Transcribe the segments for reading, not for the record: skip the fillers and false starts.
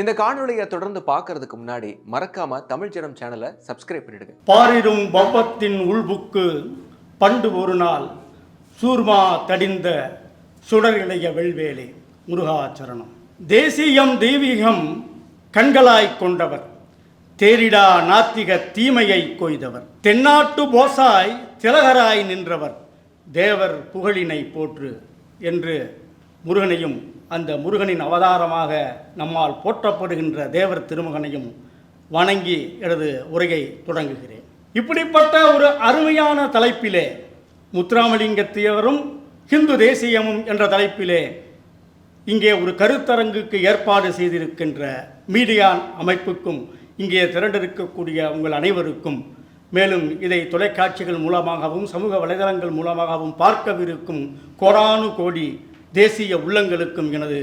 இந்த காணொளியை தொடர்ந்து பார்க்கறதுக்கு முன்னாடி மறக்காம தமிழ் ஜனம் சேனலை சப்ஸ்கிரைப் பண்ணிடுங்க. பாரிடும் பவ்வத்தின் உள்புக்கு பண்டு ஒரு நாள் சூர்மா தடிந்த சுடரிளைய வெள்வேலே முருகாச்சரணம். தேசியம் தெய்வீகம் கண்களாய் கொண்டவர், தேரிடா நாத்திக தீமையை கொய்தவர், தென்னாட்டு போசாய் திலகராய் நின்றவர், தேவர் புகழினை போற்று என்று முருகனையும் அந்த முருகனின் அவதாரமாக நம்மால் போற்றப்படுகின்ற தேவர் திருமகனையும் வணங்கி எனது உரையை தொடங்குகிறேன். இப்படிப்பட்ட ஒரு அருமையான தலைப்பிலே முத்துராமலிங்கத்தேவரும் ஹிந்து தேசியமும் என்ற தலைப்பிலே இங்கே ஒரு கருத்தரங்குக்கு ஏற்பாடு செய்திருக்கின்ற மீடியா அமைப்புக்கும் இங்கே திரண்டிருக்கக்கூடிய உங்கள் அனைவருக்கும், மேலும் இதை தொலைக்காட்சிகள் மூலமாகவும் சமூக வலைதளங்கள் மூலமாகவும் பார்க்கவிருக்கும் கோடானு கோடி தேசிய உள்ளங்களுக்கும் எனது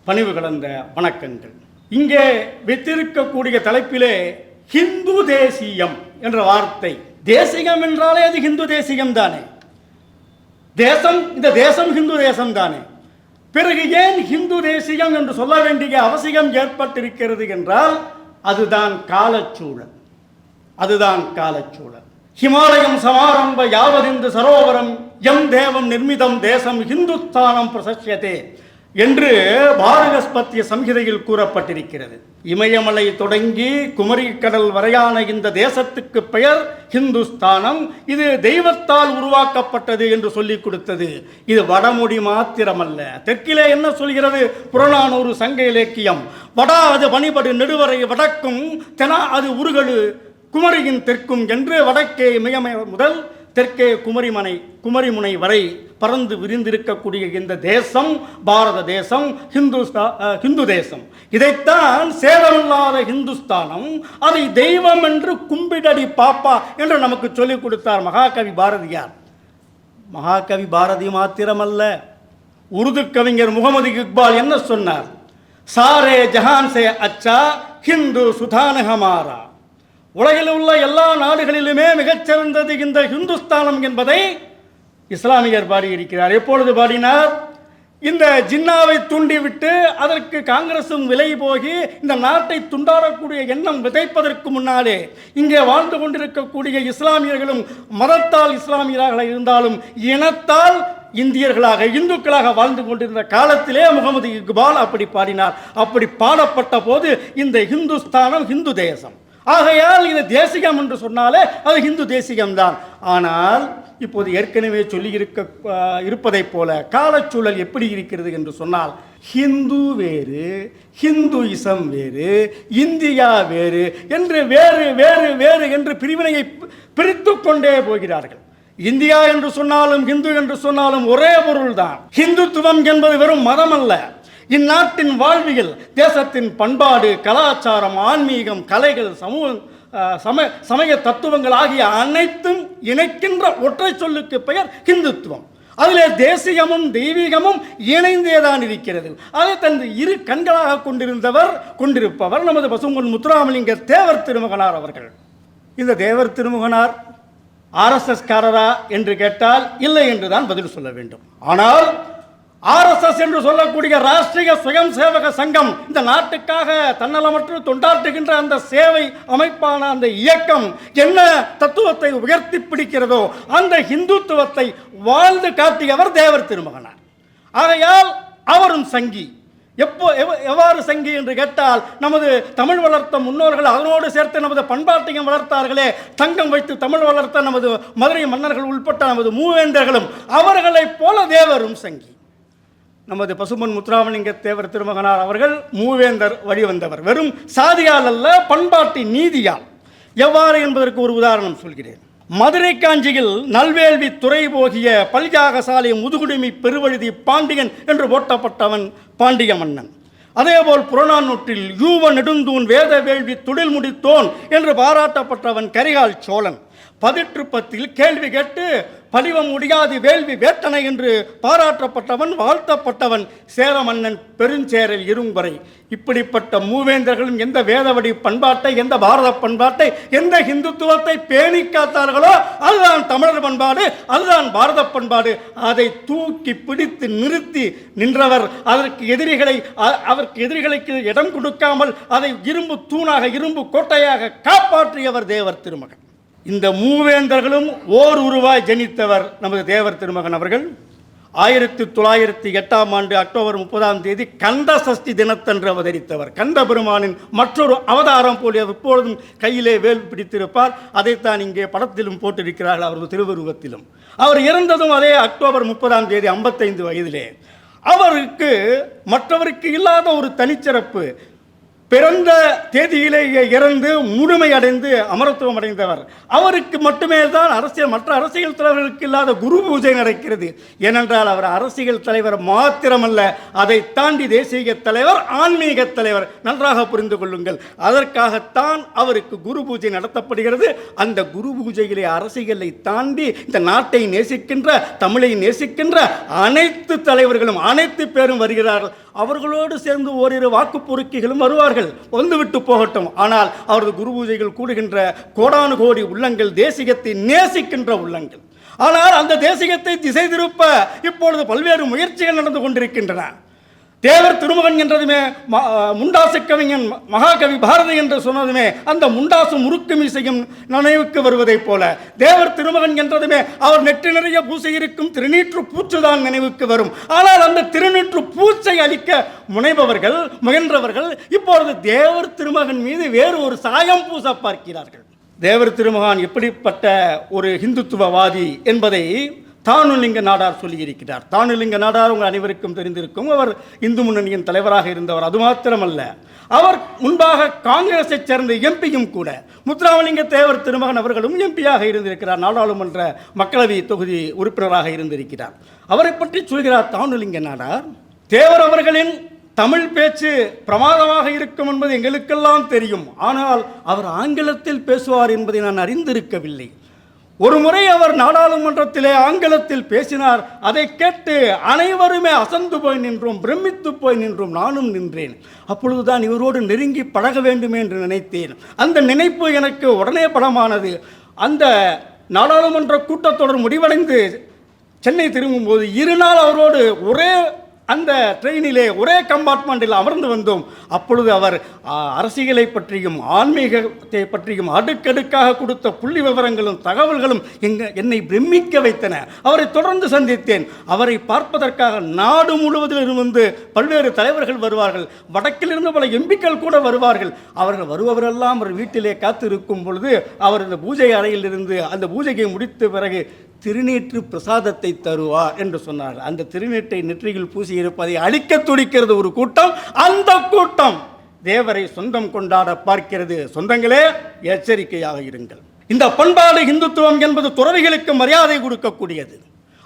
பணிவு கலந்த வணக்கங்கள். இங்கே வைத்திருக்கக்கூடிய தலைப்பிலே ஹிந்து தேசியம் என்ற வார்த்தை, தேசியம் என்றாலே அது ஹிந்து தேசியம் தானே, தேசம், இந்த தேசம் ஹிந்து தேசம் தானே. பிறகு ஏன் ஹிந்து தேசியம் என்று சொல்ல வேண்டிய அவசியம் ஏற்பட்டிருக்கிறது என்றால் அதுதான் காலச்சூழல், அதுதான் காலச்சூழல். ஹிமாலயம் சமாரம்ப யாவதிந்து சரோவரம் எம் தேவம் நிர்மிதம் தேசம் ஹிந்துஸ்தானம் பிரசஸ்யதே என்று பாரகஸ்பத்திய சம்ஹிதையில் கூறப்பட்டிருக்கிறது. இமயமலை தொடங்கி குமரி கடல் வரையான இந்த தேசத்துக்கு பெயர் ஹிந்துஸ்தானம். இது தெய்வத்தால் உருவாக்கப்பட்டது என்று சொல்லிக் கொடுத்தது. இது வடமொழி மாத்திரமல்ல. தெற்கிலே என்ன சொல்கிறது புறநானூறு சங்க இலக்கியம்? வடா அது பணிபடு நெடுவரை வடக்கும் தெனா அது உருகடு குமரியின் தெற்கும் என்று வடக்கே இமயமலை முதல் தெற்கே குமரிமுனை வரை பறந்து விரிந்திருக்கக்கூடிய இந்த தேசம் பாரத தேசம், ஹிந்து தேசம். இதைத்தான் சேதமில்லாத ஹிந்துஸ்தானம், அதை தெய்வம் என்று கும்பிடடி பாப்பா என்று நமக்கு சொல்லிக் கொடுத்தார் மகாகவி பாரதியார். மகாகவி பாரதி மாத்திரமல்ல, உருது கவிஞர் முகமது இக்பால் என்ன சொன்னார்? சாரே ஜஹான் சே அச்சா ஹிந்து சுதான் ஹமாரா. உலகில் உள்ள எல்லா நாடுகளிலுமே மிகச்சிறந்தது இந்த ஹிந்துஸ்தானம் என்பதை இஸ்லாமியர் பாடியிருக்கிறார். எப்பொழுது பாடினார்? இந்த ஜின்னாவை தூண்டிவிட்டு அதற்கு காங்கிரசும் விலை போகி இந்த நாட்டை துண்டாடக்கூடிய எண்ணம் விதைப்பதற்கு முன்னாலே இங்கே வாழ்ந்து கொண்டிருக்கக்கூடிய இஸ்லாமியர்களும் மதத்தால் இஸ்லாமியர்களாக இருந்தாலும் இனத்தால் இந்தியர்களாக இந்துக்களாக வாழ்ந்து கொண்டிருந்த காலத்திலே முகமது இக்பால் அப்படி பாடினார். அப்படி பாடப்பட்ட போது இந்த ஹிந்துஸ்தானம் ஹிந்து தேசம். ஆகையால் இது தேசியம் என்று சொன்னாலே அது ஹிந்து தேசியம்தான். ஆனால் இப்போது ஏற்கனவே சொல்லி இருப்பதைப் போல காலச்சூழல் எப்படி இருக்கிறது என்று சொன்னால், ஹிந்து வேறு, ஹிந்துயிசம் வேறு, இந்தியா வேறு என்று வேறு வேறு வேறு என்று பிரிவினையை பிரித்து கொண்டே போகிறார்கள். இந்தியா என்று சொன்னாலும் ஹிந்து என்று சொன்னாலும் ஒரே பொருள்தான். ஹிந்துத்துவம் என்பது வெறும் மதம் அல்ல. இந்நாட்டின் வாழ்வியல், தேசத்தின் பண்பாடு, கலாச்சாரம், ஆன்மீகம், கலைகள், சமய தத்துவங்கள் ஆகிய அனைத்தும் இணைக்கின்ற ஒற்றை சொல்லுக்கு பெயர் ஹிந்துத்துவம். அதிலே தேசியமும் தெய்வீகமும் இணைந்தேதான் இருக்கிறது. அதை தனது இரு கண்களாக கொண்டிருப்பவர் நமது பசும்பொன் முத்துராமலிங்க தேவர் திருமகனார் அவர்கள். இந்த தேவர் திருமகனார் RSS காரரா என்று கேட்டால் இல்லை என்றுதான் பதில் சொல்ல வேண்டும். ஆனால் RSS என்று சொல்லக்கூடிய ராஷ்டிரிய சுயம் சேவக சங்கம், இந்த நாட்டுக்காக தன்னலமற்று தொண்டாற்றுகின்ற அந்த சேவை அமைப்பான அந்த இயக்கம் என்ன தத்துவத்தை உயர்த்தி பிடிக்கிறதோ அந்த ஹிந்துத்துவத்தை வாழ்ந்து காட்டியவர் தேவர் திருமகனார். ஆகையால் அவரும் சங்கி. எவ்வாறு சங்கி என்று கேட்டால், நமது தமிழ் வளர்த்த முன்னோர்கள் அதனோடு சேர்த்து நமது பண்பாட்டையும் வளர்த்தார்களே, தங்கம் வைத்து தமிழ் வளர்த்த நமது மதுரை மன்னர்கள் உள்பட்ட நமது மூவேந்தர்களும் அவர்களைப் போல தேவரும் சங்கி. நமது பசும்பொன் முத்துராமலிங்க தேவர் திருமகனார் அவர்கள் மூவேந்தர் வழிவந்தவர். வெறும் சாதியால் அல்ல, பண்பாட்டின் நீதியால். எவ்வாறு என்பதற்கு ஒரு உதாரணம் சொல்கிறேன். மதுரை காஞ்சியில் நல்வேள்வி துறை போகிய பல்ஜாகசாலை முதுகுடுமி பெருவழுதி பாண்டியன் என்று போட்டப்பட்டவன் பாண்டிய மன்னன். அதேபோல் புறநானூற்றில் யூவ நெடுந்தூன் வேத வேள்வி துடில் முடித்தோன் என்று பாராட்டப்பட்டவன் கரிகால் சோழன். பதிற்றுப்பத்தில் கேள்வி கேட்டு பழிவ முடியாது வேள்வி வேட்டனை என்று பாராட்டப்பட்டவன், வாழ்த்தப்பட்டவன் சேர மன்னன் பெருஞ்சேரல் இரும்பறை. இப்படிப்பட்ட மூவேந்தர்களும் எந்த வேதவடி பண்பாட்டை, எந்த பாரத பண்பாட்டை, எந்த இந்துத்துவத்தை பேணி காத்தார்களோ அதுதான் தமிழர் பண்பாடு, அதுதான் பாரத பண்பாடு. அதை தூக்கி பிடித்து நிறுத்தி நின்றவர். அதற்கு எதிரிகளுக்கு இடம் கொடுக்காமல் அதை இரும்பு தூணாக, இரும்பு கோட்டையாக காப்பாற்றியவர் தேவர் திருமகன். இந்த மூவேந்தர்களும் ஓர் உருவாய் ஜனித்தவர் நமது தேவர் திருமகன் அவர்கள். 1908 அக்டோபர் 30 கந்த சஷ்டி தினத்தன்று அவதரித்தவர். கந்த பெருமானின் மற்றொரு அவதாரம் போல் எப்பொழுதும் கையிலே வேல் பிடித்திருப்பார். அதைத்தான் இங்கே படத்திலும் போட்டிருக்கிறார்கள், அவரது திருவுருவத்திலும். அவர் இறந்ததும் அதே அக்டோபர் 30 55 வயதிலே. அவருக்கு மற்றவருக்கு இல்லாத ஒரு தனிச்சிறப்பு, பிறந்த தேதியிலேயே இறந்து முழுமையடைந்து அமரத்துவம் அடைந்தவர். அவருக்கு மட்டுமே தான் மற்ற அரசியல் தலைவர்களுக்கு இல்லாத குரு பூஜை நடக்கிறது. ஏனென்றால் அவர் அரசியல் தலைவர் மாத்திரமல்ல, அதை தாண்டி தேசிய தலைவர், ஆன்மீக தலைவர். நன்றாக புரிந்து கொள்ளுங்கள். அதற்காகத்தான் அவருக்கு குரு பூஜை நடத்தப்படுகிறது. அந்த குரு பூஜையிலே அரசியலை தாண்டி இந்த நாட்டை நேசிக்கின்ற, தமிழை நேசிக்கின்ற அனைத்து தலைவர்களும், அனைத்து பேரும் வருகிறார்கள். அவர்களோடு சேர்ந்து ஓரிரு வாக்கு பொறுக்கிகளும் வருவார்கள், வந்துவிட்டு போகட்டும். ஆனால் அவரது குரு பூஜைகள் கூடுகின்ற கோடானு கோடி உள்ளங்கள் தேசியத்தை நேசிக்கின்ற உள்ளங்கள். ஆனால் அந்த தேசியத்தை திசை திருப்ப இப்பொழுது பல்வேறு முயற்சிகள் நடந்து கொண்டிருக்கின்றன. தேவர் திருமகன் என்றதுமே முண்டாசு கவிஞன் மகாகவி பாரதி என்று சொன்னதுமே அந்த முண்டாசு முறுக்கு மீசையும் நினைவுக்கு வருவதைப் போல, தேவர் திருமகன் என்றதுமே அவர் நெற்றி நிறைய பூசை இருக்கும் திருநீற்று பூச்சுதான் நினைவுக்கு வரும். ஆனால் அந்த திருநீற்று பூச்சை அளிக்க முயன்றவர்கள் இப்பொழுது தேவர் திருமகன் மீது வேறு ஒரு சாயம் பூச பார்க்கிறார்கள். தேவர் திருமகன் எப்படிப்பட்ட ஒரு இந்துத்துவவாதி என்பதை தானுலிங்க நாடார் சொல்லியிருக்கிறார். தானுலிங்க நாடார் உங்கள் அனைவருக்கும் தெரிந்திருக்கும். அவர் இந்து முன்னணியின் தலைவராக இருந்தவர். அது மாத்திரமல்ல, அவர் முன்பாக காங்கிரஸை சேர்ந்த எம்பியும் கூட. முத்துராமலிங்க தேவர் திருமகன் அவர்களும் எம்பியாக இருந்திருக்கிறார், நாடாளுமன்ற மக்களவை தொகுதி உறுப்பினராக இருந்திருக்கிறார். அவரை பற்றி சொல்கிறார் தானுலிங்க நாடார், தேவர் அவர்களின் தமிழ் பேச்சு பிரமாதமாக இருக்கும் என்பது எங்களுக்கெல்லாம் தெரியும். ஆனால் அவர் ஆங்கிலத்தில் பேசுவார் என்பதை நான் அறிந்திருக்கவில்லை. ஒரு முறை அவர் நாடாளுமன்றத்திலே ஆங்கிலத்தில் பேசினார். அதை கேட்டு அனைவருமே அசந்து போய் நின்றோம், பிரமித்து போய் நின்றோம். நானும் நின்றேன். அப்பொழுதுதான் இவரோடு நெருங்கி பழக வேண்டும் என்று நினைத்தேன். அந்த நினைப்பு எனக்கு உடனே பலமானது. அந்த நாடாளுமன்ற கூட்டத்தொடர் முடிவடைந்து சென்னை திரும்பும்போது 2 நாள் அவரோடு ஒரே அந்த ட்ரெயினிலே ஒரே கம்பார்ட்மெண்ட்டில் அமர்ந்து வந்தோம். அப்பொழுது அவர் அரசியலை பற்றியும் ஆன்மீகத்தை பற்றியும் அடுக்கடுக்காக கொடுத்த புள்ளி விவரங்களும் தகவல்களும் என்னை பிரமிக்க வைத்தன. அவரை தொடர்ந்து சந்தித்தேன். அவரை பார்ப்பதற்காக நாடு முழுவதிலும் இருந்து பல்வேறு தலைவர்கள் வருவார்கள். வடக்கிலிருந்து பல எம்பிக்கள் கூட வருவார்கள். அவர்கள் வருபவரெல்லாம் அவர் வீட்டிலே காத்திருக்கும் பொழுது அவர் இந்த பூஜை அறையில் இருந்து அந்த பூஜையை முடித்த பிறகு திருநீற்று பிரசாதத்தை தருவார் என்று சொன்னார். அந்த திருநீற்றை நெற்றியில் பூசி இருப்பதை அழிக்க துடிக்கிறது ஒரு கூட்டம். அந்த கூட்டம் தேவரை சொந்தம் கொண்டாட பார்க்கிறது. சொந்தங்களே, எச்சரிக்கையாக இருங்கள். இந்த பண்பாடு இந்துத்துவம் என்பது துறவிகளுக்கு மரியாதை கொடுக்கக்கூடியது.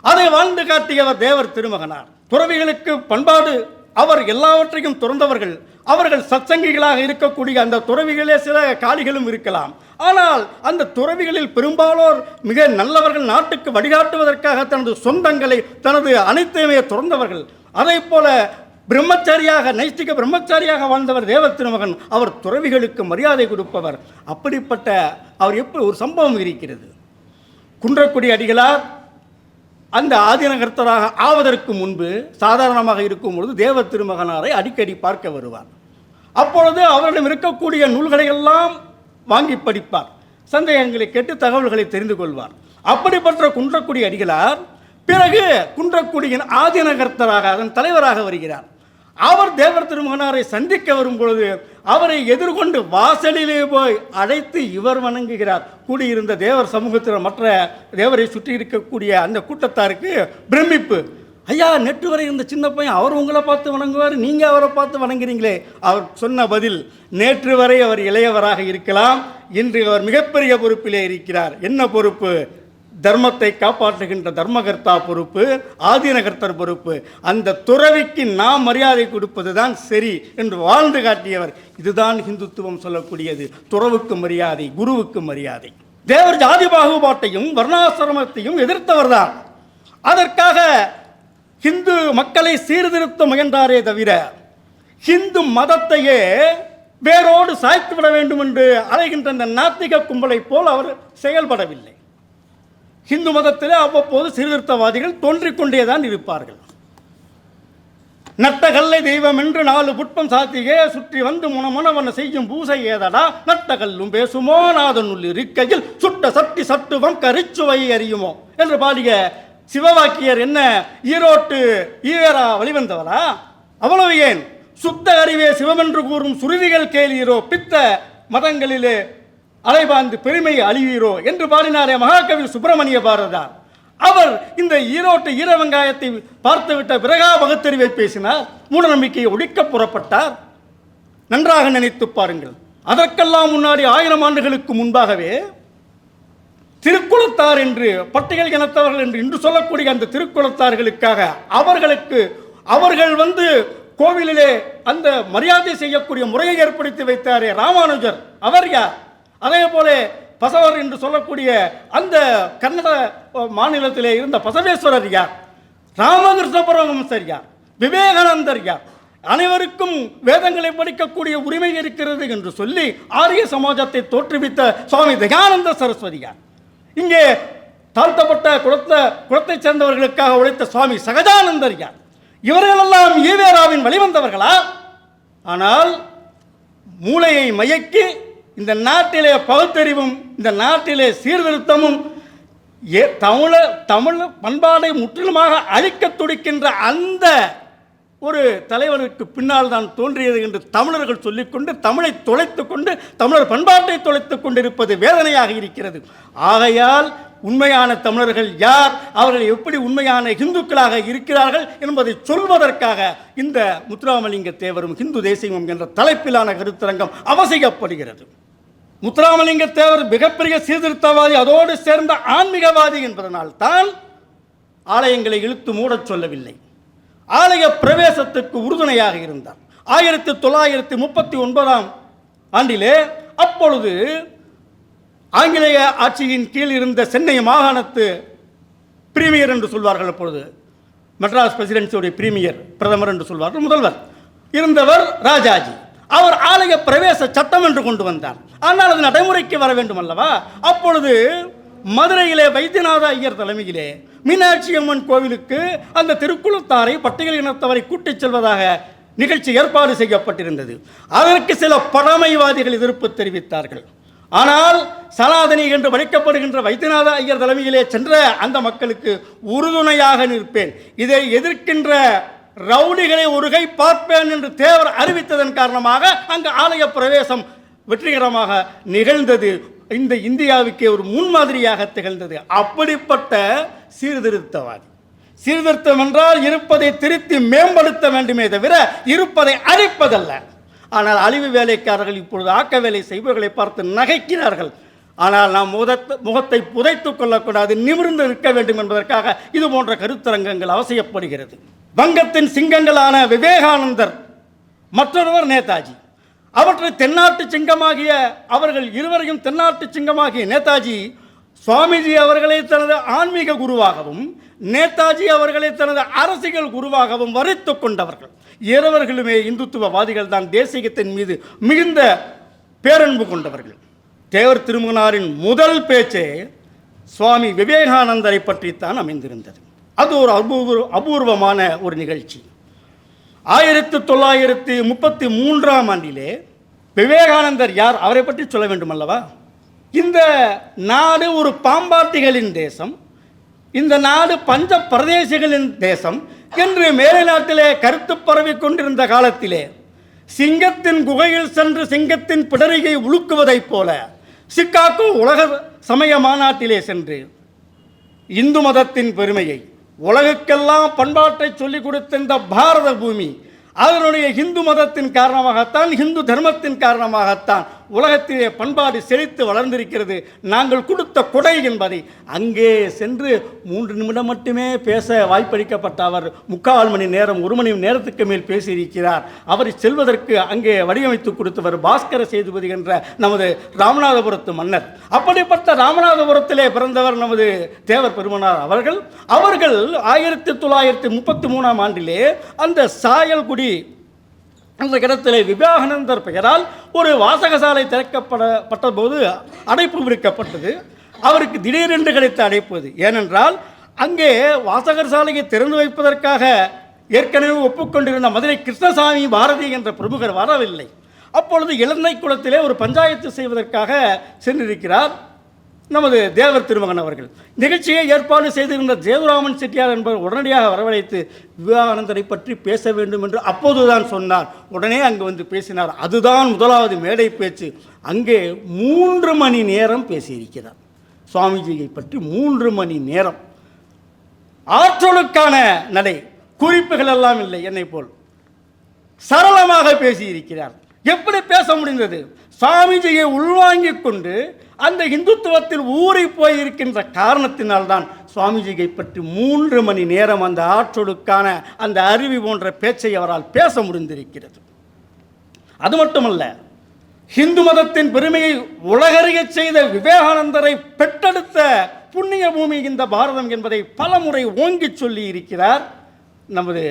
அதை வாழ்ந்து காட்டியவர் தேவர் திருமகனார். துறவிகளுக்கு பண்பாடு, அவர் எல்லாவற்றையும் துறந்தவர்கள். அவர்கள் சத்சங்கிகளாக இருக்கக்கூடிய அந்த துறவிகளே சில காலிகளும் இருக்கலாம். ஆனால் அந்த துறவிகளில் பெரும்பாலோர் மிக நல்லவர்கள், நாட்டுக்கு வழிகாட்டுவதற்காக தனது சொந்தங்களை, தனது அனைத்தையுமே துறந்தவர்கள். அதே போல பிரம்மச்சாரியாக, நைஷ்டிக பிரம்மச்சாரியாக வாழ்ந்தவர் தேவர் திருமகன். அவர் துறவிகளுக்கு மரியாதை கொடுப்பவர். அப்படிப்பட்ட அவர் எப்படி ஒரு சம்பவம் இருக்கிறது. குன்றக்குடி அடிகளார் அந்த ஆதீனகர்த்தராக ஆவதற்கு முன்பு சாதாரணமாக இருக்கும் பொழுது தேவர் திருமகனாரை அடிக்கடி பார்க்க வருவார். அப்பொழுது அவரிடம் இருக்கக்கூடிய நூல்களை எல்லாம் வாங்கி படிப்பார். சந்தேகங்களை கேட்டு தகவல்களை தெரிந்து கொள்வார். அப்படிப்பட்ட குன்றக்குடி அடிகளார் பிறகு குன்றக்குடியின் ஆதீனகர்த்தராக, அதன் தலைவராக வருகிறார். அவர் தேவர் திருமகனாரை சந்திக்க வரும் பொழுது அவரை எதிர்கொண்டு வாசலிலே போய் அழைத்து இவர் வணங்குகிறார். கூடியிருந்த தேவர் சமூகத்தில் மற்ற தேவரை சுற்றி இருக்கக்கூடிய அந்த கூட்டத்தாருக்கு பிரமிப்பு. ஐயா, நேற்று வரை இருந்த சின்ன பையன், அவர் உங்களை பார்த்து வணங்குவார், நீங்கள் அவரை பார்த்து வணங்குறீங்களே. அவர் சொன்ன பதில், நேற்று வரை அவர் இளையவராக இருக்கலாம், இன்று அவர் மிகப்பெரிய பொறுப்பிலே இருக்கிறார். என்ன பொறுப்பு? தர்மத்தை காப்பாற்றுகின்ற தர்மகர்த்தா பொறுப்பு, ஆதீனகர்த்தர் பொறுப்பு. அந்த துறவிக்கு நாம் மரியாதை கொடுப்பது தான் சரி என்று வாழ்ந்து காட்டியவர். இதுதான் இந்துத்துவம் சொல்லக்கூடியது. துறவுக்கு மரியாதை, குருவுக்கு மரியாதை. தேவர் ஜாதி பாகுபாட்டையும் வர்ணாசிரமத்தையும் எதிர்த்தவர்தான். அதற்காக இந்து மக்களை சீர்திருத்த முயன்றாரே தவிர இந்து மதத்தையே வேரோடு சாய்த்து விட வேண்டும் என்று அலைகின்ற அந்த நாத்திக கும்பலை போல் அவர் செயல்படவில்லை. இந்து மதத்தில் அவ்வப்போது சீர்திருத்தவாதிகள் தோன்றிக் கொண்டேதான் இருப்பார்கள். நட்டகல்லை தெய்வம் என்று 4 புட்பம் சாத்தியே சுற்றி வந்து முனமுனவன செய்யும் பூசை ஏதடா, நட்டகல்லும் பேசுமோ நாதனுள் இருக்கையில் சுட்ட சட்டி சட்டுவம் கரிச்சுவை அறியுமோ என்று பாடிய சிவவாக்கியர் என்ன ஈரோட்டு ஈவேரா வழிவந்தவரா? அவ்வளவு ஏன், சுத்த அறிவே சிவமென்று கூறும் சுருதிகள் கேளீரோ, பித்த மதங்களிலே அலைபாய்ந்து பெருமை அழிவீரோ என்று பாடினாரே மகாகவி சுப்பிரமணிய பாரதியார். அவர் இந்த ஈரோட்டு ஈர வெங்காயத்தை பார்த்துவிட்ட பிறகா பகுத்தறிவை பேசினார், மூடநம்பிக்கையை ஒழிக்க புறப்பட்டார். நன்றாக நினைத்து பாருங்கள். அதற்கெல்லாம் முன்னாடி 1000 ஆண்டுகளுக்கு முன்பாகவே திருக்குளத்தார் என்று பட்டியல் இனத்தவர்கள் என்று இன்று சொல்லக்கூடிய அந்த திருக்குளத்தார்களுக்காக அவர்கள் வந்து கோவிலிலே அந்த மரியாதை செய்யக்கூடிய முறையை ஏற்படுத்தி வைத்தாரே ராமானுஜர், அவர் யார்? அதே போல பசவர் என்று சொல்லக்கூடிய அந்த கன்னட மாநிலத்திலே இருந்த பசவேஸ்வரர் யார்? ராமகிருஷ்ண பரமஹம்சர் யார்? விவேகானந்தர் யார்? அனைவருக்கும் வேதங்களை படிக்கக்கூடிய உரிமை இருக்கிறது என்று சொல்லி ஆரிய சமாஜத்தை தோற்றுவித்த சுவாமி தயானந்த சரஸ்வதி யார்? இங்கே தாழ்த்தப்பட்ட குலத்தைச் சேர்ந்தவர்களுக்காக உழைத்த சுவாமி சகஜானந்தர் யார்? இவர்களெல்லாம் ஈவேராவின் வழிவந்தவர்களா? ஆனால் மூளையை மயக்கி இந்த நாட்டிலே பகுத்தறிவும் இந்த நாட்டிலே சீர்திருத்தமும் தமிழ் பண்பாடை முற்றிலுமாக அழிக்க துடிக்கின்ற அந்த ஒரு தலைவருக்கு பின்னால் தான் தோன்றியது என்று தமிழர்கள் சொல்லிக்கொண்டு தமிழை தொலைத்துக் கொண்டு தமிழர் பண்பாட்டை தொலைத்துக் கொண்டிருப்பது வேதனையாக இருக்கிறது. ஆகையால் உண்மையான தமிழர்கள் யார், அவர்கள் எப்படி உண்மையான இந்துக்களாக இருக்கிறார்கள் என்பதை சொல்வதற்காக இந்த முத்துராமலிங்க தேவரும் இந்து தேசியமும் என்ற தலைப்பிலான கருத்தரங்கம் அவசியப்படுகிறது. முத்துராமலிங்க தேவர் மிகப்பெரிய சீர்திருத்தவாதி, அதோடு சேர்ந்த ஆன்மீகவாதி என்பதனால் தான் ஆலயங்களை இழுத்து மூடச் சொல்லவில்லை. ஆலய பிரவேசத்துக்கு உறுதுணையாக இருந்தார். 1939ஆம் ஆண்டிலே அப்பொழுது ஆங்கிலேய ஆட்சியின் கீழ் இருந்த சென்னை மாகாணத்து பிரீமியர் என்று சொல்வார்கள், அப்பொழுது மெட்ராஸ் பிரசிடென்சியுடைய பிரீமியர், பிரதமர் என்று சொல்வார்கள், முதல்வர் இருந்தவர் ராஜாஜி. அவர் ஆலய பிரவேச சட்டம் என்று கொண்டு வந்தார். ஆனால் அது நடைமுறைக்கு வர வேண்டும் அல்லவா? அப்பொழுது மதுரையிலே வைத்தியநாத ஐயர் தலைமையிலே மீனாட்சி அம்மன் கோவிலுக்கு அந்த திருக்குளத்தாரை பட்டியல் இனத்தவரை கூட்டிச் செல்வதாக நிகழ்ச்சி ஏற்பாடு செய்யப்பட்டிருந்தது. அதற்கு சில பழமைவாதிகள் எதிர்ப்பு தெரிவித்தார்கள். ஆனால் சனாதனி என்று வழிக்கப்படுகின்ற வைத்தியநாத ஐயர் தலைமையிலே சென்ற அந்த மக்களுக்கு உறுதுணையாக நிற்பேன், இதை எதிர்க்கின்ற ரவுடிகளை ஒரு கை பார்ப்பேன் என்று தேவர் அறிவித்ததன் காரணமாக அங்கு ஆலய பிரவேசம் வெற்றிகரமாக நிகழ்ந்தது. இந்த இந்தியாவுக்கே ஒரு முன்மாதிரியாக திகழ்ந்தது. அப்படிப்பட்ட சீர்திருத்தவாதி. சீர்திருத்தம் என்றால் இருப்பதை திருத்தி மேம்படுத்த வேண்டுமே தவிர இருப்பதை அழிப்பதல்ல. ஆனால் அழிவு வேலைக்காரர்கள் இப்பொழுது ஆக்க வேலை செய்பவர்களை பார்த்து நகைக்கிறார்கள். ஆனால் நாம் முகத்தை புதைத்துக் கொள்ளக்கூடாது, நிமிர்ந்து நிற்க வேண்டும் என்பதற்காக இது போன்ற கருத்தரங்கங்கள் அவசியப்படுகிறது. வங்கத்தின் சிங்கங்களான விவேகானந்தர், மற்றொருவர் நேதாஜி. அவற்றை தென்னாட்டு சிங்கமாகிய அவர்கள் இருவரையும் தென்னாட்டு சிங்கமாகிய நேதாஜி சுவாமிஜி அவர்களை தனது ஆன்மீக குருவாகவும் நேதாஜி அவர்களை தனது அரசியல் குருவாகவும் வரித்து கொண்டவர்கள். இருவர்களுமே இந்துத்துவவாதிகள் தான். தேசியத்தின் மீது மிகுந்த பேரன்பு கொண்டவர்கள். தேவர் திருமகனாரின் முதல் பேச்சே சுவாமி விவேகானந்தரை பற்றித்தான் அமைந்திருந்தது. அது ஒரு அபூர்வமான ஒரு நிகழ்ச்சி. 1933ஆம் ஆண்டிலே விவேகானந்தர் யார், அவரை பற்றி சொல்ல வேண்டும் அல்லவா? இந்த நாடு ஒரு பாம்பாட்டிகளின் தேசம், இந்த நாடு பஞ்ச பிரதேசிகளின் தேசம் என்று மேலை நாட்டிலே கருத்து பரவி கொண்டிருந்த காலத்திலே சிங்கத்தின் குகையில் சென்று சிங்கத்தின் பிடரியை உழுக்குவதைப் போல சிக்காகோ உலக சமய மாநாட்டிலே சென்று இந்து மதத்தின் பெருமையை உலகுக்கெல்லாம் பண்பாட்டை சொல்லிக் கொடுத்த இந்த பாரத பூமி அதனுடைய இந்து மதத்தின் காரணமாகத்தான், இந்து தர்மத்தின் காரணமாகத்தான் உலகத்திலே பண்பாடு செழித்து வளர்ந்திருக்கிறது, நாங்கள் கொடுத்த கொடை என்பதை அங்கே சென்று 3 நிமிடம் மட்டுமே பேச வாய்ப்பளிக்கப்பட்ட அவர் 3/4 மணி நேரம் 1 மணி நேரத்துக்கு மேல் பேசியிருக்கிறார். அவர் செல்வதற்கு அங்கே வடிவமைத்து கொடுத்தவர் பாஸ்கர சேதுபதி என்ற நமது ராமநாதபுரத்து மன்னர். அப்படிப்பட்ட ராமநாதபுரத்திலே பிறந்தவர் நமது தேவர் பெருமனார் அவர்கள். 1933ஆம் ஆண்டிலே அந்த சாயல்குடி அந்த இடத்திலே விவேகானந்தர் பெயரால் ஒரு வாசகசாலை திறக்கப்பட்ட போது அடைப்பு விடுக்கப்பட்டது. அவருக்கு திடீரென்று கிடைத்த அடைப்பது. ஏனென்றால் அங்கே வாசகர் சாலையை திறந்து வைப்பதற்காக ஏற்கனவே ஒப்புக்கொண்டிருந்த மதுரை கிருஷ்ணசாமி பாரதி என்ற பிரமுகர் வரவில்லை. அப்பொழுது இளந்தை குளத்திலே ஒரு பஞ்சாயத்து செய்வதற்காக சென்றிருக்கிறார் நமது தேவர் திருமகன் அவர்கள். நிகழ்ச்சியை ஏற்பாடு செய்திருந்த ஜேதுராமன் செட்டியார் என்பவர் உடனடியாக வரவழைத்து விவேகானந்தரை பற்றி பேச வேண்டும் என்று அப்போதுதான் சொன்னார். உடனே அங்கு வந்து பேசினார். அதுதான் முதலாவது மேடை பேச்சு. அங்கே 3 மணி நேரம் பேசியிருக்கிறார். சுவாமிஜியை பற்றி 3 மணி நேரம். ஆற்றலுக்கான நடை, குறிப்புகள் எல்லாம் இல்லை, என்னை போல் சரளமாக பேசியிருக்கிறார். எப்படி பேச முடிந்தது? சுவாமிஜியை உள்வாங்கிக் கொண்டு அந்த இந்துத்துவத்தில் ஊறி போயிருக்கின்ற காரணத்தினால்தான் சுவாமிஜியை பற்றி 3 மணி நேரம் அந்த ஆற்றலுக்கான அந்த அருவி போன்ற பேச்சை அவரால் பேச முடிந்திருக்கிறது. அது மட்டுமல்ல, இந்து மதத்தின் பெருமையை உலகறிய செய்த விவேகானந்தரை பெற்றெடுத்த புண்ணிய பூமி இந்த பாரதம் என்பதை பலமுறை ஓங்கிச் சொல்லி இருக்கிறார் நமது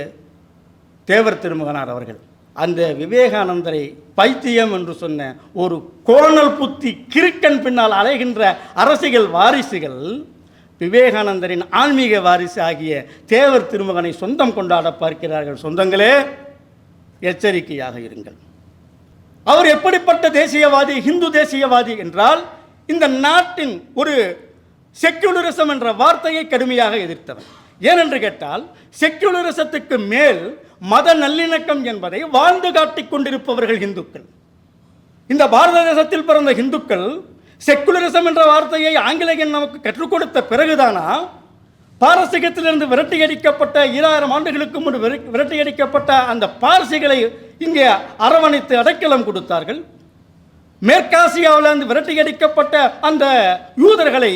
தேவர் திருமகனார் அவர்கள். அந்த விவேகானந்தரை பைத்தியம் என்று சொன்ன ஒரு கோணல் புத்தி கிறுக்கன் பின்னால் அலைகின்ற அரசியல் வாரிசுகள் விவேகானந்தரின் ஆன்மீக வாரிசு ஆகிய தேவர் திருமகனை சொந்தம் கொண்டாட பார்க்கிறார்கள். சொந்தங்களே, எச்சரிக்கையாக இருங்கள். அவர் எப்படிப்பட்ட தேசியவாதி, ஹிந்து தேசியவாதி என்றால் இந்த நாட்டின் ஒரு செக்யூலரிசம் என்ற வார்த்தையை கடுமையாக எதிர்த்தவர். ஏனென்று கேட்டால், செக்யூலரிசத்துக்கு மேல் மத நல்லிணக்கம் என்பதை வாழ்ந்து காட்டிக் கொண்டிருப்பவர்கள் இந்துக்கள். இந்த பாரத தேசத்தில் பிறந்த இந்துக்கள் செக்குலரிசம் என்ற வார்த்தையை ஆங்கிலேயன் நமக்கு கற்றுக் கொடுத்த பிறகுதானா பாரசீகத்திலிருந்து விரட்டியடிக்கப்பட்ட 2000 ஆண்டுகளுக்கு முன்பு விரட்டியடிக்கப்பட்ட அந்த பார்சிகளை இங்கே அரவணைத்து அடைக்கலம் கொடுத்தார்கள். மேற்காசியாவிலிருந்து விரட்டியடிக்கப்பட்ட அந்த யூதர்களை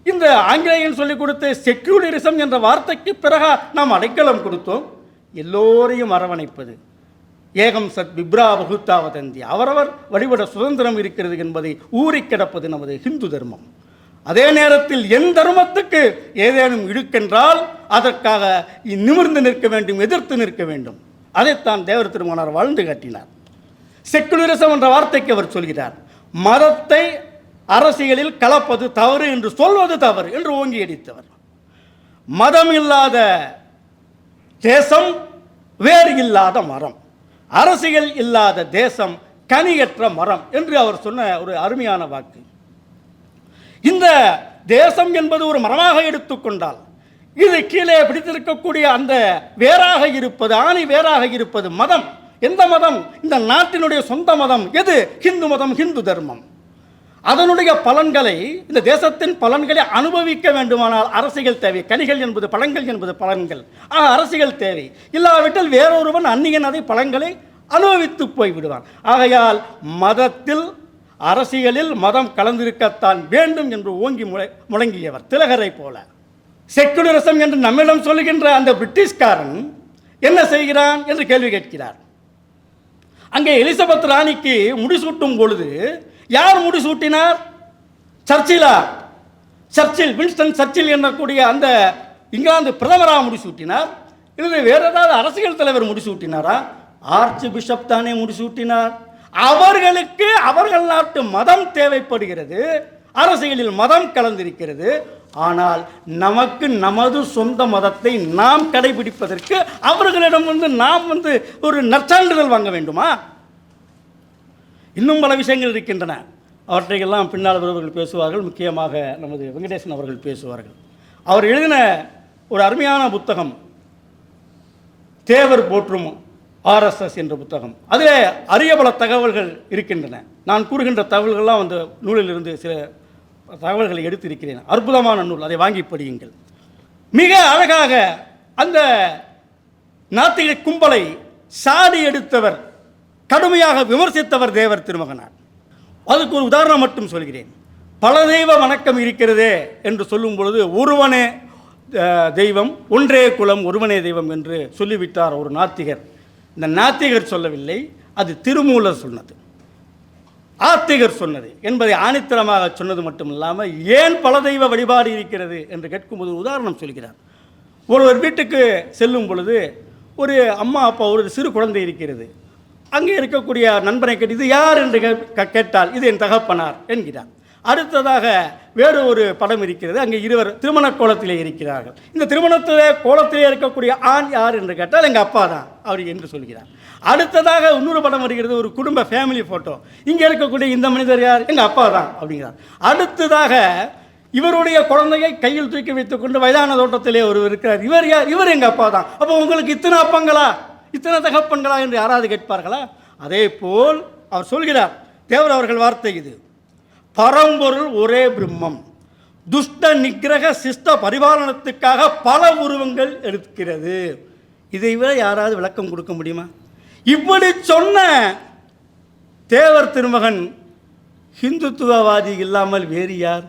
இந்த ஆங்கிலேயன் சொல்லிக் கொடுத்த செக்யூலரிசம் என்ற வார்த்தைக்கு பிறகு நாம் அடைக்கலம் கொடுத்தோம். எல்லோரையும் அரவணைப்பது, ஏகம் சத் விப்ரா வகுத்தாவதந்தி, அவரவர் வழிபட சுதந்திரம் இருக்கிறது என்பதை ஊறி கிடப்பது நமது ஹிந்து தர்மம். அதே நேரத்தில் என் தர்மத்துக்கு ஏதேனும் இழுக்கென்றால் அதற்காக நிமிர்ந்து நிற்க வேண்டும், எதிர்த்து நிற்க வேண்டும். அதைத்தான் தேவர் திருமகனார் வாழ்ந்து காட்டினார். செக்குலரிசம் என்ற வார்த்தைக்கு அவர் சொல்கிறார், மதத்தை அரசியலில் கலப்பது தவறு என்று சொல்வது தவறு என்று ஓங்கி அடித்தவர். மதம் இல்லாத தேசம் வேறு இல்லாத மரம், அரசியல் இல்லாத தேசம் கனியற்ற மரம் என்று அவர் சொன்ன ஒரு அருமையான வாக்கு. இந்த தேசம் என்பது ஒரு மரமாக எடுத்துக்கொண்டால் இது கீழே பிடித்திருக்கக்கூடிய அந்த வேறாக இருப்பது, ஆணி வேறாக இருப்பது மதம். எந்த மதம்? இந்த நாட்டினுடைய சொந்த மதம் எது? ஹிந்து மதம், ஹிந்து தர்மம். அதனுடைய பலன்களை, இந்த தேசத்தின் பலன்களை அனுபவிக்க வேண்டுமானால் அரசியல் தேவை. கனிகள் என்பது பழங்கள் என்பது பலன்கள். அரசியல் தேவை. இல்லாவிட்டால் வேறொருவன் அந்நியன் அதை பலன்களை அனுபவித்து போய்விடுவான். ஆகையால் மதத்தில், அரசியலில் மதம் கலந்திருக்கத்தான் வேண்டும் என்று ஓங்கி முழங்கியவர் திலகரை போல. செக்குலரிசம் என்று நம்மிடம் சொல்லுகின்ற அந்த பிரிட்டிஷ்காரன் என்ன செய்கிறான் என்று கேள்வி கேட்கிறார். அங்கே எலிசபெத் ராணிக்கு முடிசூட்டும் பொழுது யார் முடிசூட்டினார்? சர்ச்சிலா? சர்ச்சில், வின்ஸ்டன் சர்ச்சில் என்னக்கூடிய அந்த இங்கிலாந்து பிரதமராக முடிசூட்டினார். இல்லை வேறு ஏதாவது அரசியல் தலைவர் முடிசூட்டினாரா? ஆர்ச் பிஷப் தானே முடிசூட்டினார். அவர்களுக்கு அவர்கள் நாட்டு மதம் தேவைப்படுகிறது, அரசியலில் மதம் கலந்திருக்கிறது. ஆனால் நமக்கு நமது சொந்த மதத்தை நாம் கடைபிடிப்பதற்கு அவர்களிடம் நாம் ஒரு நற்சான்றிதழ் வாங்க வேண்டுமா? இன்னும் பல விஷயங்கள் இருக்கின்றன. அவற்றையெல்லாம் பின்னால் வருவர்கள் பேசுவார்கள். முக்கியமாக நமது வெங்கடேசன் அவர்கள் பேசுவார்கள். அவர் எழுதின ஒரு அருமையான புத்தகம் தேவர் போற்றும் ஆர்எஸ்எஸ் என்ற புத்தகம். அதில் அரிய பல தகவல்கள் இருக்கின்றன. நான் கூறுகின்ற தகவல்கள்லாம் அந்த நூலிலிருந்து சில தகவல்களை எடுத்திருக்கிறேன். அற்புதமான நூல், அதை வாங்கி படியுங்கள். மிக அழகாக அந்த நாத்திக கும்பலை சாடி எடுத்தவர், கடுமையாக விமர்சித்தவர் தேவர் திருமகனார். அதுக்கு ஒரு உதாரணம் மட்டும் சொல்கிறேன். பல தெய்வ வணக்கம் இருக்கிறதே என்று சொல்லும் பொழுது ஒருவனே தெய்வம், ஒன்றே குலம், ஒருவனே தெய்வம் என்று சொல்லிவிட்டார் ஒரு நாத்திகர். இந்த நாத்திகர் சொல்லவில்லை, அது திருமூலர் சொன்னது, ஆத்திகர் சொன்னது என்பதை ஆணித்தரமாக சொன்னது மட்டும் இல்லாமல் ஏன் பல தெய்வ வழிபாடு இருக்கிறது என்று கேட்கும்போது உதாரணம் சொல்கிறார். ஒருவர் வீட்டுக்கு செல்லும் பொழுது ஒரு அம்மா அப்பா ஒரு சிறு குழந்தை இருக்கிறது. அங்கே இருக்கக்கூடிய நண்பனை கேட்டு இது யார் என்று கேட்டால் இது என் தகப்பனார் என்கிறார். அடுத்ததாக வேறு ஒரு படம் இருக்கிறது. அங்கே இருவர் திருமண கோலத்திலே இருக்கிறார்கள். இந்த கோலத்திலே இருக்கக்கூடிய ஆண் யார் என்று கேட்டால் எங்கள் அப்பா தான் அவர் என்று சொல்கிறார். அடுத்ததாக இன்னொரு படம் வருகிறது, ஒரு குடும்ப ஃபேமிலி ஃபோட்டோ. இங்கே இருக்கக்கூடிய இந்த மனிதர் யார்? எங்கள் அப்பா தான் அப்படிங்கிறார். அடுத்ததாக இவருடைய குழந்தையை கையில் தூக்கி வைத்துக் கொண்டு வயதான தோட்டத்திலே ஒருவர் இருக்கிறார். இவர் யார்? இவர் எங்கள் அப்பா தான். அப்போ உங்களுக்கு இத்தனை அப்பங்களா, இத்தனை தகப்பன்களா என்று யாராவது கேட்பார்களா? அதே போல் அவர் சொல்கிறார், தேவர் அவர்கள் வார்த்தை இது, பரம்பொருள் ஒரே பிரம்மம், துஷ்ட நிகிரக சிஷ்ட பரிபாலனத்துக்காக பல உருவங்கள் எடுக்கிறது. இதை விட யாராவது விளக்கம் கொடுக்க முடியுமா? இப்படி சொன்ன தேவர் திருமகன் ஹிந்துத்துவவாதி இல்லாமல் வேறு யார்?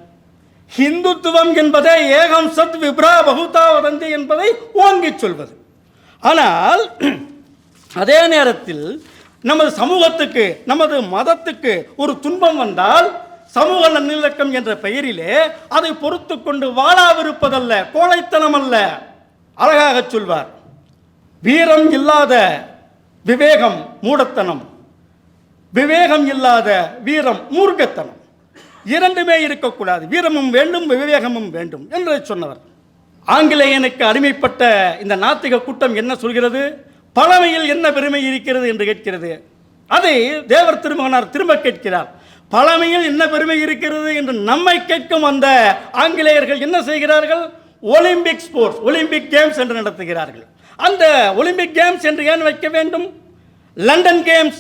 ஹிந்துத்துவம் என்பதை ஏகம் சத் விப்ரா பகுதா வதந்தி என்பதை ஓங்கி சொல்வது. ஆனால் அதே நேரத்தில் நமது சமூகத்துக்கு, நமது மதத்துக்கு ஒரு துன்பம் வந்தால் சமூக நல்லிணக்கம் என்ற பெயரிலே அதை பொறுத்து கொண்டு வாழாவிருப்பதல்ல, கோழைத்தனம் அல்ல. அழகாக சொல்வார், வீரம் இல்லாத விவேகம் மூடத்தனம், விவேகம் இல்லாத வீரம் மூர்க்கத்தனம். இரண்டுமே இருக்கக்கூடாது, வீரமும் வேண்டும் விவேகமும் வேண்டும் என்று சொன்னவர். ஆங்கிலேயனுக்கு அடிமைப்பட்ட இந்த நாத்திக கூட்டம் என்ன சொல்கிறது? பழமையில் என்ன பெருமை இருக்கிறது என்று கேட்கிறது. அதை தேவர் திருமகனார் திரும்ப கேட்கிறார். பழமையில் என்ன பெருமை இருக்கிறது என்று நம்மை கேட்கும் அந்த ஆங்கிலேயர்கள் என்ன செய்கிறார்கள்? ஒலிம்பிக் ஸ்போர்ட்ஸ், ஒலிம்பிக் கேம்ஸ் என்று நடத்துகிறார்கள். அந்த ஒலிம்பிக் கேம்ஸ் என்று ஏன் வைக்க வேண்டும்? லண்டன் கேம்ஸ்,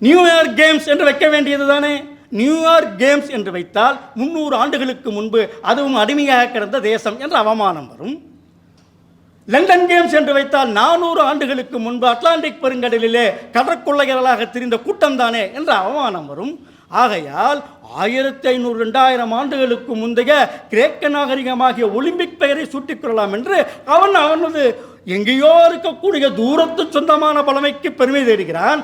நியூயார்க் கேம்ஸ் என்று வைக்க வேண்டியது தானே. நியூயார்க் கேம்ஸ் என்று வைத்தால் 300 ஆண்டுகளுக்கு முன்பு அதுவும் அடிமையாக கிடந்த தேசம் என்ற அவமானம் வரும். லண்டன் கேம்ஸ் என்று வைத்தால் 400 ஆண்டுகளுக்கு முன்பு அட்லாண்டிக் பெருங்கடலிலே கடற்கொள்ளையர்களாக திரிந்த கூட்டம் தானே என்ற அவமானம் வரும். ஆகையால் 1500 2000 ஆண்டுகளுக்கு முந்தைய கிரேக்க நாகரிகமாகிய ஒலிம்பிக் பெயரை சூட்டிக்கொள்ளலாம் என்று அவனது எங்கேயோ இருக்கக்கூடிய தூரத்து சொந்தமான பழமைக்கு பெருமை தேடுகிறான்,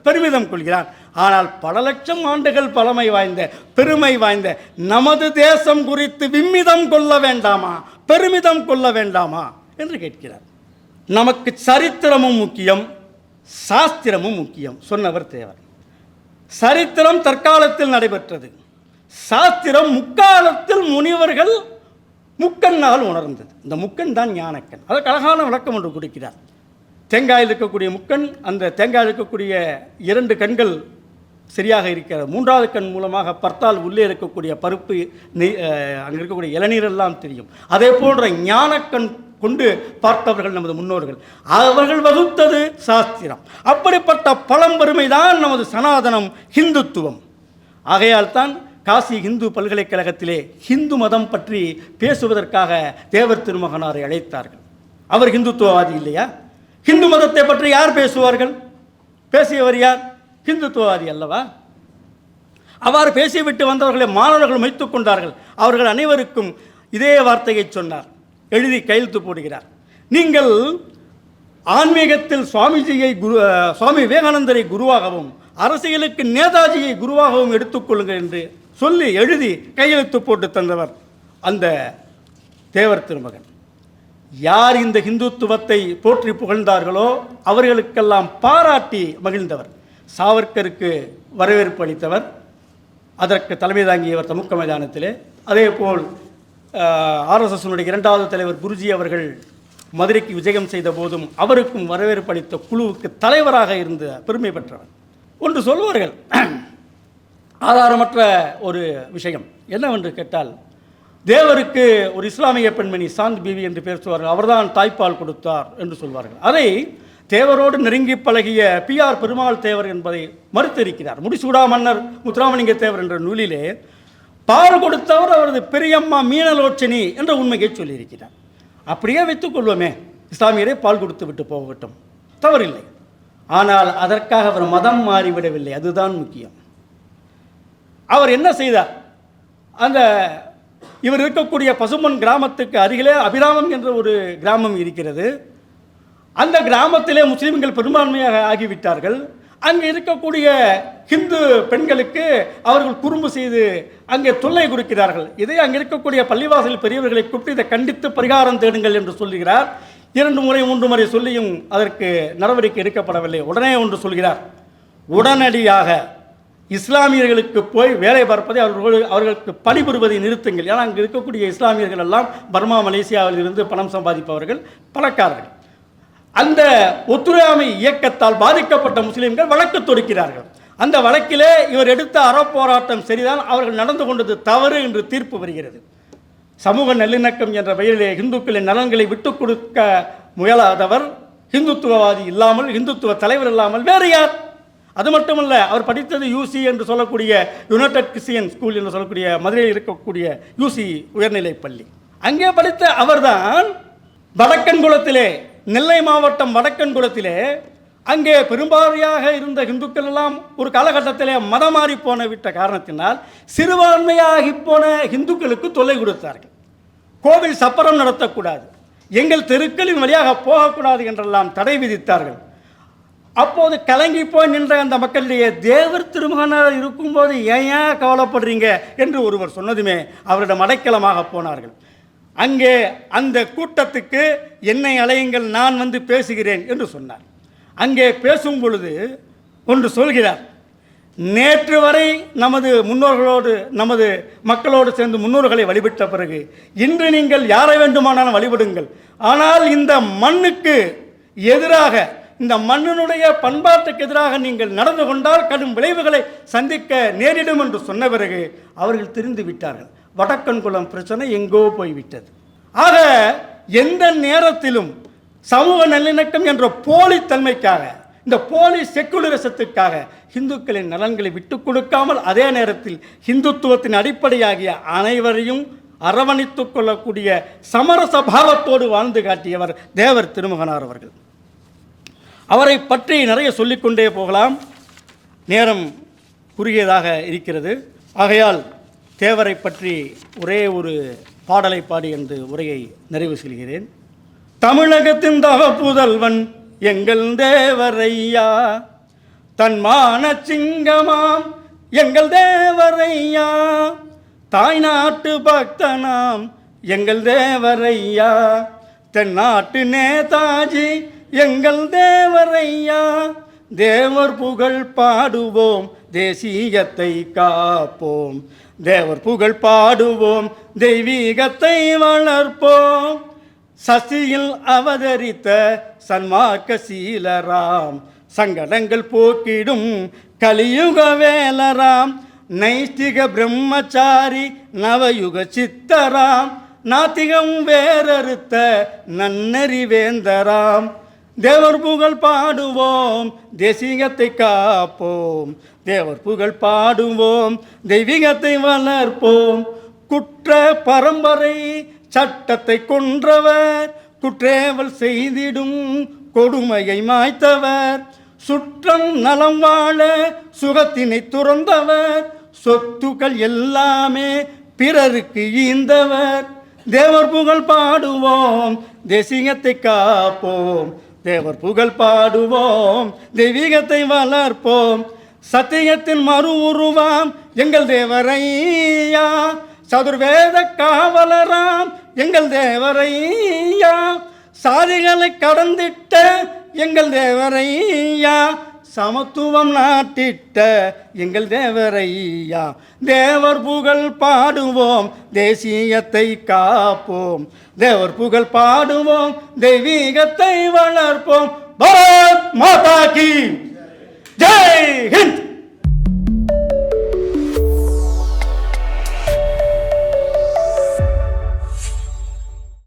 பெருமிதம் கொள்கிறான். ஆனால் பல லட்சம் ஆண்டுகள் பழமை வாய்ந்த பெருமை வாய்ந்த நமது தேசம் குறித்து விம்மிதம் கொள்ள வேண்டாமா, பெருமிதம் கொள்ள வேண்டாமா என்று கேட்கிறார். நமக்கு சரித்திரமும் முக்கியம், சாஸ்திரமும் முக்கியம் சொன்னவர் தேவர். சரித்திரம் தற்காலத்தில் நடைபெற்றது, சாஸ்திரம் முக்காலத்தில் முனிவர்கள் முக்கண்ணால் உணர்ந்தது. இந்த முக்கன் தான் ஞானக்கண். அதற்கு அழகான விளக்கம் ஒன்று கொடுக்கிறார். தேங்காயில் இருக்கக்கூடிய முக்கண், அந்த தேங்காயில் இருக்கக்கூடிய 2 கண்கள் சரியாக இருக்கிறது. 3வது கண் மூலமாக பார்த்தால் உள்ளே இருக்கக்கூடிய பருப்பு, அங்கே இருக்கக்கூடிய இளநீரெல்லாம் தெரியும். அதே போன்ற ஞானக்கண் கொண்டு பார்த்தவர்கள் நமது முன்னோர்கள். அவர்கள் வகுத்தது சாஸ்திரம். அப்படிப்பட்ட பழம்பெருமை தான் நமது சனாதனம், ஹிந்துத்துவம். ஆகையால் தான் காசி இந்து பல்கலைக்கழகத்திலே ஹிந்து மதம் பற்றி பேசுவதற்காக தேவர் திருமகனாரை அழைத்தார்கள். அவர் ஹிந்துத்துவவாதி இல்லையா? ஹிந்து மதத்தை பற்றி யார் பேசுவார்கள்? பேசியவர் யார்? ஹிந்துத்துவவாதி அல்லவா? அவ்வாறு பேசிவிட்டு வந்தவர்களை மாணவர்கள் வைத்துக் கொண்டார்கள். அவர்கள் அனைவருக்கும் இதே வார்த்தையை சொன்னார், எழுதி கையெழுத்து போடுகிறார். நீங்கள் ஆன்மீகத்தில் சுவாமி விவேகானந்தரை குருவாகவும் அரசியலுக்கு நேதாஜியை குருவாகவும் எடுத்துக்கொள்ளுங்கள் என்று சொல்லி எழுதி கையெழுத்து போட்டு தந்தவர் அந்த தேவர் திருமகன். யார் இந்த ஹிந்துத்துவத்தை போற்றி புகழ்ந்தார்களோ அவர்களுக்கெல்லாம் பாராட்டி மகிழ்ந்தவர். சாவர்கருக்கு வரவேற்பு அளித்தவர், அதற்கு தலைமை தாங்கியவர் தமுக்க மைதானத்திலே. அதேபோல் ஆர்எஸ்எஸ்னுடைய 2வது தலைவர் குருஜி அவர்கள் மதுரைக்கு விஜயம் செய்த போதும் அவருக்கும் வரவேற்பு அளித்த குழுவுக்கு தலைவராக இருந்த பெருமை பெற்றவர். ஒன்று சொல்வார்கள், ஆதாரமற்ற ஒரு விஷயம் என்னவென்று கேட்டால், தேவருக்கு ஒரு இஸ்லாமிய பெண்மணி சாந்த் பிவி என்று பேசுவார்கள், அவர்தான் தாய்ப்பால் கொடுத்தார் என்று சொல்வார்கள். அதை தேவரோடு நெருங்கி பழகிய PR பெருமாள் தேவர் என்பதை மறுத்திருக்கிறார். முடிசூடா மன்னர் முத்துராமலிங்க தேவர் என்ற நூலிலே பால் கொடுத்தவர் அவரது பெரியம்மா மீனலோச்சனி என்ற உண்மையை சொல்லியிருக்கிறார். அப்படியே வைத்துக் கொள்வோமே, இஸ்லாமியரை பால் கொடுத்து விட்டு போகட்டும், தவறில்லை. ஆனால் அதற்காக அவர் மதம் மாறிவிடவில்லை, அதுதான் முக்கியம். அவர் என்ன செய்தார்? அந்த இவர் இருக்கக்கூடிய பசும்பொன் கிராமத்துக்கு அருகிலே அபிராமம் என்ற ஒரு கிராமம் இருக்கிறது. அந்த கிராமத்திலே முஸ்லீம்கள் பெரும்பான்மையாக ஆகிவிட்டார்கள். அங்கே இருக்கக்கூடிய ஹிந்து பெண்களுக்கு அவர்கள் குறும்பு செய்து அங்கே தொல்லை கொடுக்கிறார்கள். இதை அங்கே இருக்கக்கூடிய பள்ளிவாசல் பெரியவர்களை கூப்பிட்டு இதை கண்டித்து பரிகாரம் தேடுங்கள் என்று சொல்லுகிறார். 2 முறை 3 முறை சொல்லியும் அதற்கு நடவடிக்கை எடுக்கப்படவில்லை. உடனே ஒன்று சொல்கிறார், உடனடியாக இஸ்லாமியர்களுக்கு போய் வேலை பார்ப்பதை அவர்களுக்கு பணிபுரிவதை நிறுத்துங்கள். ஏன்னா அங்கே இருக்கக்கூடிய இஸ்லாமியர்கள் எல்லாம் பர்மா மலேசியாவில் இருந்து பணம் சம்பாதிப்பவர்கள், பணக்காரர்கள். அந்த ஒத்துழையாமை இயக்கத்தால் பாதிக்கப்பட்ட முஸ்லீம்கள் வழக்கு தொடுக்கிறார்கள். அந்த வழக்கிலே இவர் எடுத்த அறப்போராட்டம் சரிதான், அவர்கள் நடந்து கொண்டது தவறு என்று தீர்ப்பு வருகிறது. சமூக நல்லிணக்கம் என்ற பெயரிலே இந்துக்களின் நலன்களை விட்டுக் கொடுக்க முயலாதவர் இந்துத்துவவாதி இல்லாமல், இந்துத்துவ தலைவர் இல்லாமல் வேறு யார்? அது மட்டுமல்ல, அவர் படித்தது யூசி என்று சொல்லக்கூடிய யுனைடெட் கிறிஸ்டியன் ஸ்கூல் என்று சொல்லக்கூடிய மதுரையில் இருக்கக்கூடிய யூசி உயர்நிலைப் பள்ளி. அங்கே படித்த அவர்தான் வடக்கன்குளத்திலே, நெல்லை மாவட்டம் வடக்கன்குளத்திலே அங்கே பெரும்பான்மையாக இருந்த இந்துக்கள் எல்லாம் ஒரு காலகட்டத்திலே மதம் மாறி போன விட்ட காரணத்தினால் சிறுபான்மையாகி போன இந்துக்களுக்கு தொல்லை கொடுத்தார்கள். கோவில் சப்பரம் நடத்தக்கூடாது, எங்கள் தெருக்களின் வழியாக போகக்கூடாது என்றெல்லாம் தடை விதித்தார்கள். அப்போது கலங்கி போய் நின்ற அந்த மக்களிடையே தேவர் திருமகனார் இருக்கும்போது ஏன் கவலைப்படுறீங்க என்று ஒருவர் சொன்னதுமே அவரிடம் அடைக்கலமாக போனார்கள். அங்கே அந்த கூட்டத்துக்கு என்னை அழையுங்கள், நான் வந்து பேசுகிறேன் என்று சொன்னார். அங்கே பேசும் பொழுது ஒன்று சொல்கிறார், நேற்று வரை நமது முன்னோர்களோடு நமது மக்களோடு சேர்ந்து முன்னோர்களை வழிபட்ட பிறகு இன்று நீங்கள் யாரை வேண்டுமானாலும் வழிபடுங்கள், ஆனால் இந்த மண்ணுக்கு எதிராக, இந்த மண்ணினுடைய பண்பாட்டுக்கு எதிராக நீங்கள் நடந்து கொண்டால் கடும் விளைவுகளை சந்திக்க நேரிடும் என்று சொன்ன பிறகு அவர்கள் தெரிந்து விட்டார்கள். வடக்கன்குளம் பிரச்சனை எங்கோ போய்விட்டது. ஆக எந்த நேரத்திலும் சமூக நல்லிணக்கம் என்ற போலித்தன்மைக்காக, இந்த போலி செக்குலரிசத்துக்காக இந்துக்களின் நலன்களை விட்டுக் கொடுக்காமல் அதே நேரத்தில் இந்துத்துவத்தின் அடிப்படையாகிய அனைவரையும் அரவணைத்துக் கொள்ளக்கூடிய சமரச பாவத்தோடு வாழ்ந்து காட்டியவர் தேவர் திருமகனார் அவர்கள். அவரை பற்றி நிறைய சொல்லிக்கொண்டே போகலாம், நேரம் குறுகியதாக இருக்கிறது. ஆகையால் தேவரை பற்றி ஒரே ஒரு பாடலை பாடி என்று உரையை நிறைவு செய்கிறேன். தமிழகத்தின் தவப்புதல்வன் எங்கள் தேவரையா, தன்மான சிங்கமாம் எங்கள் தேவரையா, தாய்நாட்டு பக்தனாம் எங்கள் தேவரையா, தென்னாட்டு நேதாஜி எங்கள் தேவரையா, தேவர் புகழ் பாடுவோம் தேசியத்தை காப்போம், தேவர் புகழ் பாடுவோம் தெய்வீகத்தை வளர்ப்போம், சசியில் அவதரித்த சன்மார்க்க சீலராம், சங்கடங்கள் போக்கிடும் கலியுக வேலராம், நைஷ்டிக பிரம்மச்சாரி நவயுக சித்தராம், நாத்திகம் வேறறுத்த நன்னறி வேந்தராம், தேவர் புகழ் பாடுவோம் தேசிகத்தை காப்போம், தேவர் புகழ் பாடுவோம் தெய்வீகத்தை வளர்ப்போம், குற்ற பரம்பரை சட்டத்தை கொன்றவர், குற்றேவல் செய்திடும் கொடுமையை மாய்த்தவர், சுற்றம் நலம் வாழ சுகத்தினை துறந்தவர், சொத்துக்கள் எல்லாமே பிறருக்கு ஈந்தவர், தேவர் புகழ் பாடுவோம் தேசிகத்தை காப்போம், தேவர் புகழ் பாடுவோம் தெய்வீகத்தை வளர்ப்போம், சத்தியத்தின் மறு உருவாம் எங்கள் தேவரையா, சதுர்வேத காவலராம் எங்கள் தேவரையா, சாதிகளை கடந்திட்ட எங்கள் தேவரையா, சமத்துவம் நாட்டிட்ட எங்கள் தேவரையா, தேவர் புகழ் பாடுவோம் தேசியத்தை காப்போம், தேவர் புகழ் பாடுவோம் தெய்வீகத்தை வளர்ப்போம். பாரத் மாதா கி ஜெய் ஹிந்த்.